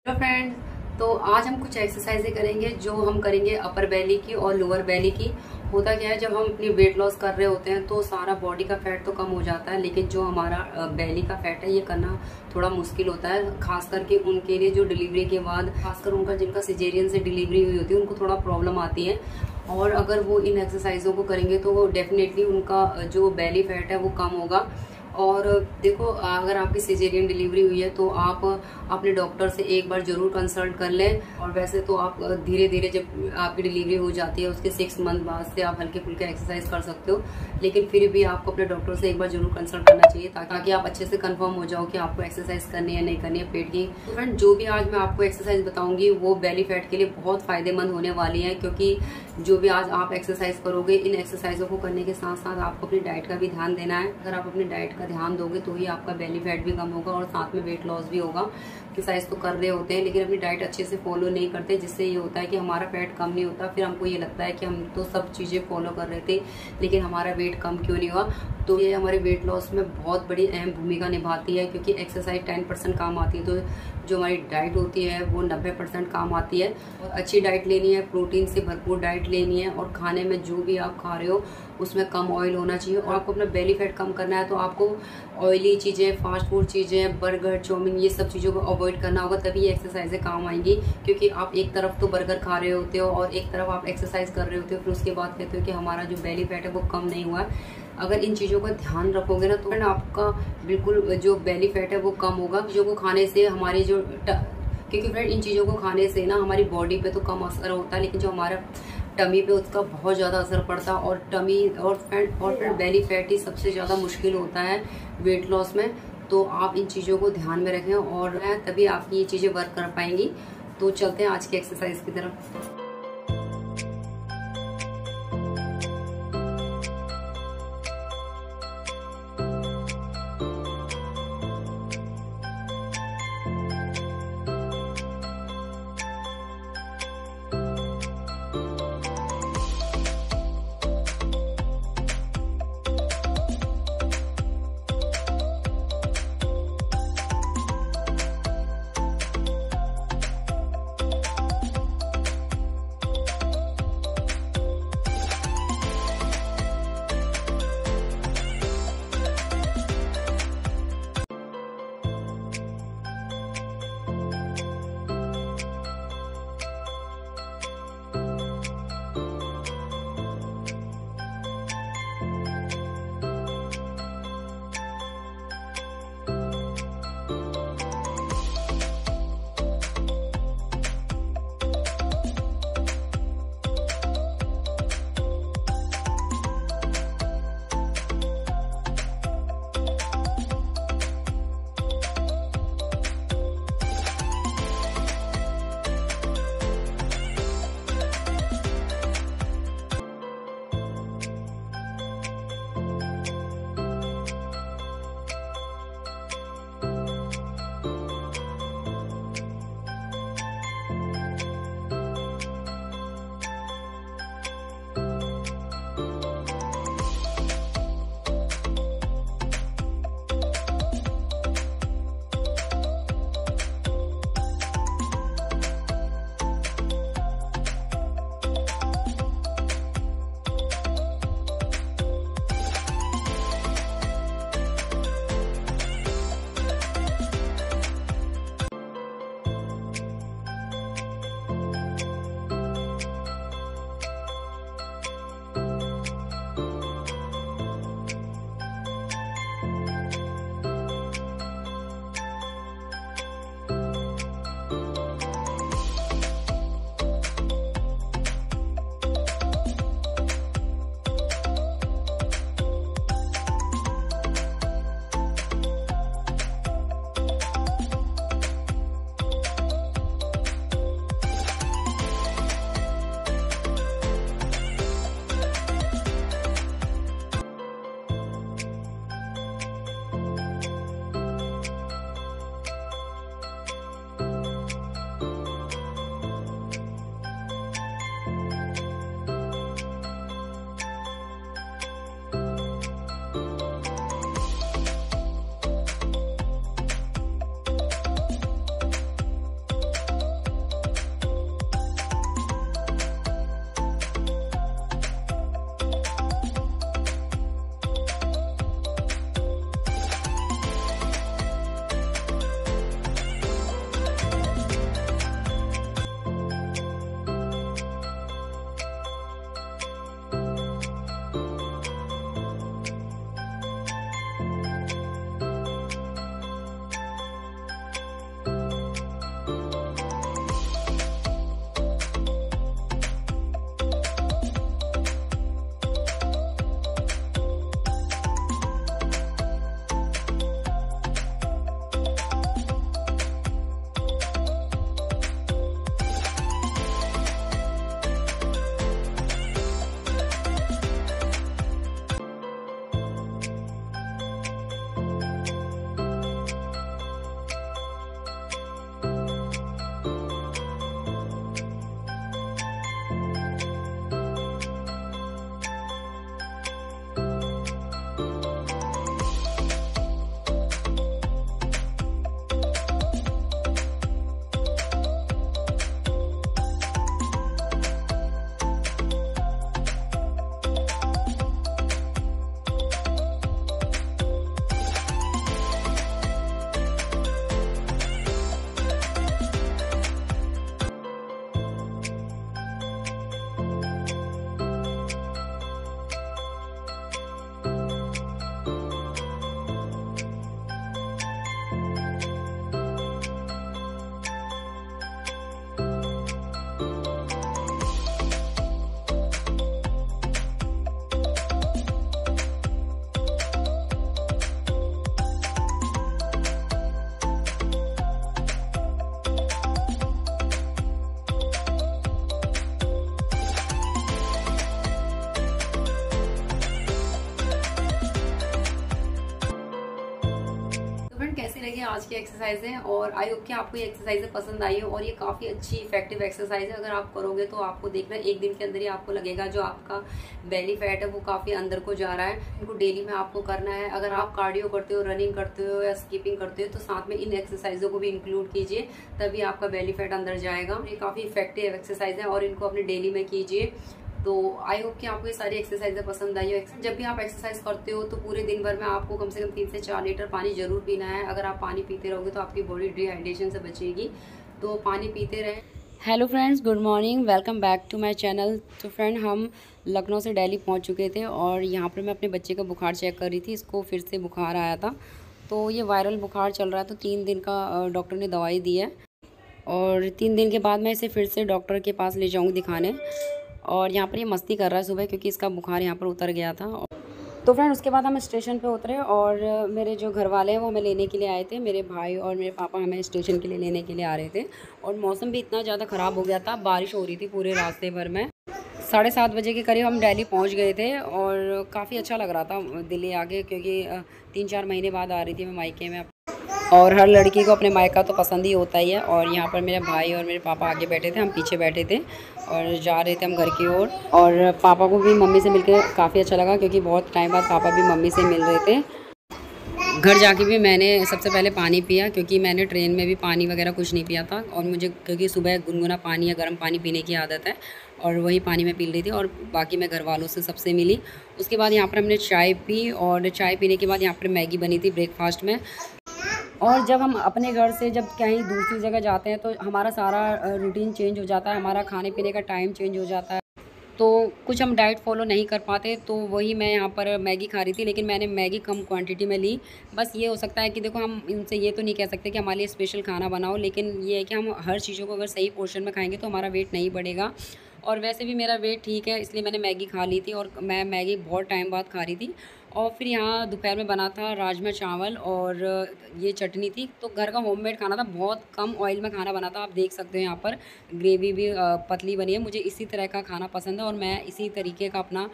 Hello friends, तो आज हम कुछ एक्सरसाइजें करेंगे जो हम करेंगे अपर बेली की और लोअर बेली की। होता क्या है, जब हम अपनी वेट लॉस कर रहे होते हैं तो सारा बॉडी का फैट तो कम हो जाता है, लेकिन जो हमारा बेली का फैट है ये करना थोड़ा मुश्किल होता है। खास करके उनके लिए जो डिलीवरी के बाद, खासकर उनका जिनका सिजेरियन से डिलीवरी हुई होती है, उनको थोड़ा प्रॉब्लम आती है। और अगर वो इन एक्सरसाइजों को करेंगे तो डेफिनेटली उनका जो बेली फैट है वो कम होगा। और देखो, अगर आपकी सिजेरियन डिलीवरी हुई है तो आप अपने डॉक्टर से एक बार जरूर कंसल्ट कर लें। और वैसे तो आप धीरे धीरे, जब आपकी डिलीवरी हो जाती है उसके 6 मंथ बाद से आप हल्के फुल्के एक्सरसाइज कर सकते हो, लेकिन फिर भी आपको अपने डॉक्टर से एक बार जरूर कंसल्ट करना चाहिए ताकि आप अच्छे से कंफर्म हो जाओ कि आपको एक्सरसाइज करनी है नहीं करनी है पेट की। तो फ्रेंड, जो भी आज मैं आपको एक्सरसाइज बताऊंगी वो बेली फैट के लिए बहुत फायदेमंद होने वाली है, क्योंकि जो भी आज आप एक्सरसाइज करोगे, इन एक्सरसाइजों को करने के साथ साथ आपको अपनी डाइट का भी ध्यान देना है। अगर आप अपनी डाइट का ध्यान दोगे तो ही आपका बेली फैट भी कम होगा और साथ में वेट लॉस भी होगा। एक्सरसाइज तो कर रहे होते हैं लेकिन अपनी डाइट अच्छे से फॉलो नहीं करते, जिससे ये होता है कि हमारा फैट कम नहीं होता। फिर हमको ये लगता है कि हम तो सब चीजें फॉलो कर रहे थे लेकिन हमारा वेट कम क्यों नहीं हुआ। तो ये हमारे वेट लॉस में बहुत बड़ी अहम भूमिका निभाती है, क्योंकि एक्सरसाइज 10% काम आती है तो जो हमारी डाइट होती है वो 90% काम आती है। और अच्छी डाइट लेनी है, प्रोटीन से भरपूर डाइट लेनी है, और खाने में जो भी आप खा रहे हो उसमें कम ऑयल होना चाहिए। और आपको अपना बेली फैट कम करना है तो आपको ऑयली चीजें, फास्ट फूड चीजें, बर्गर, चाउमीन, ये सब चीजों को अवॉइड करना होगा, तभी ये एक्सरसाइजें काम आएंगी। क्योंकि आप एक तरफ तो बर्गर खा रहे होते हो और एक तरफ आप एक्सरसाइज कर रहे होते हो, फिर उसके बाद कहते हो कि हमारा जो बेली फैट है वो कम नहीं हुआ है। अगर इन चीज़ों का ध्यान रखोगे ना तो आपका बिल्कुल जो बेली फैट है वो कम होगा। चीज़ों को खाने से हमारी जो, क्योंकि फ्रेंड इन चीज़ों को खाने से ना हमारी बॉडी पे तो कम असर होता है, लेकिन जो हमारा टमी पे उसका बहुत ज़्यादा असर पड़ता है। और टमी और फिर बेली फैट ही सबसे ज़्यादा मुश्किल होता है वेट लॉस में। तो आप इन चीज़ों को ध्यान में रखें और तभी आपकी ये चीज़ें वर्क कर पाएंगी। तो चलते हैं आज की एक्सरसाइज की तरफ। आज की एक्सरसाइजें, और आई होप कि आपको ये एक्सरसाइजें पसंद आई हो। और ये काफ़ी अच्छी इफेक्टिव एक्सरसाइज है। अगर आप करोगे तो आपको देखना एक दिन के अंदर ही आपको लगेगा जो आपका बेली फैट है वो काफ़ी अंदर को जा रहा है। इनको डेली में आपको करना है। अगर आप कार्डियो करते हो, रनिंग करते हो या स्कीपिंग करते हो तो साथ में इन एक्सरसाइजों को भी इंक्लूड कीजिए, तभी आपका बेली फैट अंदर जाएगा। ये काफ़ी इफेक्टिव एक्सरसाइज है और इनको अपने डेली में कीजिए। तो आई होप कि आपको ये सारी एक्सरसाइजें पसंद आई हो। जब भी आप एक्सरसाइज करते हो तो पूरे दिन भर में आपको कम से कम 3 से 4 लीटर पानी जरूर पीना है। अगर आप पानी पीते रहोगे तो आपकी बॉडी डिहाइड्रेशन से बचेगी, तो पानी पीते रहें। Hello friends, good morning, welcome back to my channel. तो फ्रेंड, हम लखनऊ से दिल्ली पहुंच चुके थे और यहाँ पर मैं अपने बच्चे का बुखार चेक कर रही थी। इसको फिर से बुखार आया था, तो ये वायरल बुखार चल रहा है। तो 3 दिन का डॉक्टर ने दवाई दी है और 3 दिन के बाद मैं इसे फिर से डॉक्टर के पास ले जाऊँगी दिखाने। और यहाँ पर ये मस्ती कर रहा है सुबह, क्योंकि इसका बुखार यहाँ पर उतर गया था। तो फ्रेंड, उसके बाद हम स्टेशन पे उतरे और मेरे जो घर वाले हैं वो हमें लेने के लिए आए थे। मेरे भाई और मेरे पापा हमें स्टेशन के लिए लेने के लिए आ रहे थे। और मौसम भी इतना ज़्यादा ख़राब हो गया था, बारिश हो रही थी पूरे रास्ते भर में। 7:30 बजे के करीब हम दिल्ली पहुँच गए थे और काफ़ी अच्छा लग रहा था दिल्ली आके, क्योंकि 3-4 महीने बाद आ रही थी मैं मायके में। और हर लड़की को अपने मायका तो पसंद ही होता ही है। और यहाँ पर मेरे भाई और मेरे पापा आगे बैठे थे, हम पीछे बैठे थे और जा रहे थे हम घर की ओर। और पापा को भी मम्मी से मिलकर काफ़ी अच्छा लगा, क्योंकि बहुत टाइम बाद पापा भी मम्मी से मिल रहे थे। घर जाके भी मैंने सबसे पहले पानी पिया, क्योंकि मैंने ट्रेन में भी पानी वगैरह कुछ नहीं पिया था। और मुझे क्योंकि सुबह गुनगुना पानी या गर्म पानी पीने की आदत है और वही पानी मैं पी रही थी। और बाकी मैं घर वालों से सबसे मिली। उसके बाद यहाँ पर हमने चाय पी और चाय पीने के बाद यहाँ पर मैगी बनी थी ब्रेकफास्ट में। और जब हम अपने घर से जब कहीं दूसरी जगह जाते हैं तो हमारा सारा रूटीन चेंज हो जाता है, हमारा खाने पीने का टाइम चेंज हो जाता है, तो कुछ हम डाइट फॉलो नहीं कर पाते। तो वही मैं यहाँ पर मैगी खा रही थी, लेकिन मैंने मैगी कम क्वांटिटी में ली। बस ये हो सकता है कि देखो, हम इनसे ये तो नहीं कह सकते कि हमारे लिए स्पेशल खाना बनाओ, लेकिन ये है कि हम हर चीज़ों को अगर सही पोर्शन में खाएंगे तो हमारा वेट नहीं बढ़ेगा। और वैसे भी मेरा वेट ठीक है, इसलिए मैंने मैगी खा ली थी। और मैं मैगी बहुत टाइम बाद खा रही थी। और फिर यहाँ दोपहर में बना था राजमा चावल और ये चटनी थी। तो घर का होममेड खाना था, बहुत कम ऑयल में खाना बना था। आप देख सकते हो यहाँ पर ग्रेवी भी पतली बनी है। मुझे इसी तरह का खाना पसंद है और मैं इसी तरीके का अपना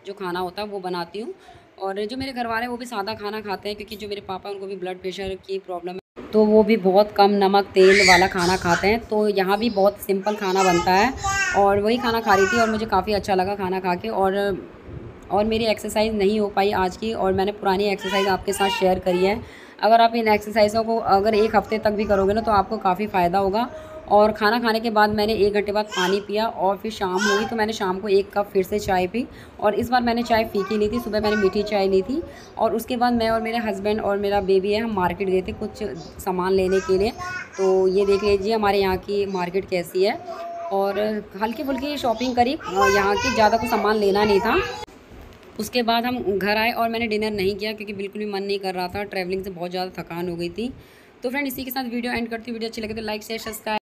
जो खाना होता है वो बनाती हूँ। और जो मेरे घर वाले हैं वो भी सादा खाना खाते हैं, क्योंकि जो मेरे पापा हैं उनको भी ब्लड प्रेशर की प्रॉब्लम है, तो वो भी बहुत कम नमक तेल वाला खाना खाते हैं। तो यहाँ भी बहुत सिंपल खाना बनता है और वही खाना खा रही थी और मुझे काफ़ी अच्छा लगा खाना खा के। और मेरी एक्सरसाइज नहीं हो पाई आज की, और मैंने पुरानी एक्सरसाइज आपके साथ शेयर करी है। अगर आप इन एक्सरसाइज़ों को अगर 1 हफ़्ते तक भी करोगे ना तो आपको काफ़ी फ़ायदा होगा। और खाना खाने के बाद मैंने 1 घंटे बाद पानी पिया और फिर शाम हुई तो मैंने शाम को 1 कप फिर से चाय पी। और इस बार मैंने चाय फीकी ली थी, सुबह मैंने मीठी चाय ली थी। और उसके बाद मैं और मेरे हस्बैंड और मेरा बेबी है, हम मार्केट गए थे कुछ सामान लेने के लिए। तो ये देख लीजिए हमारे यहाँ की मार्केट कैसी है। और हल्की फुल्की शॉपिंग करी यहाँ की, ज़्यादा कुछ सामान लेना नहीं था। उसके बाद हम घर आए और मैंने डिनर नहीं किया, क्योंकि बिल्कुल भी मन नहीं कर रहा था। ट्रैवलिंग से बहुत ज़्यादा थकान हो गई थी। तो फ्रेंड, इसी के साथ वीडियो एंड करती हूँ। वीडियो अच्छी लगे तो लाइक शेयर सब्सक्राइब।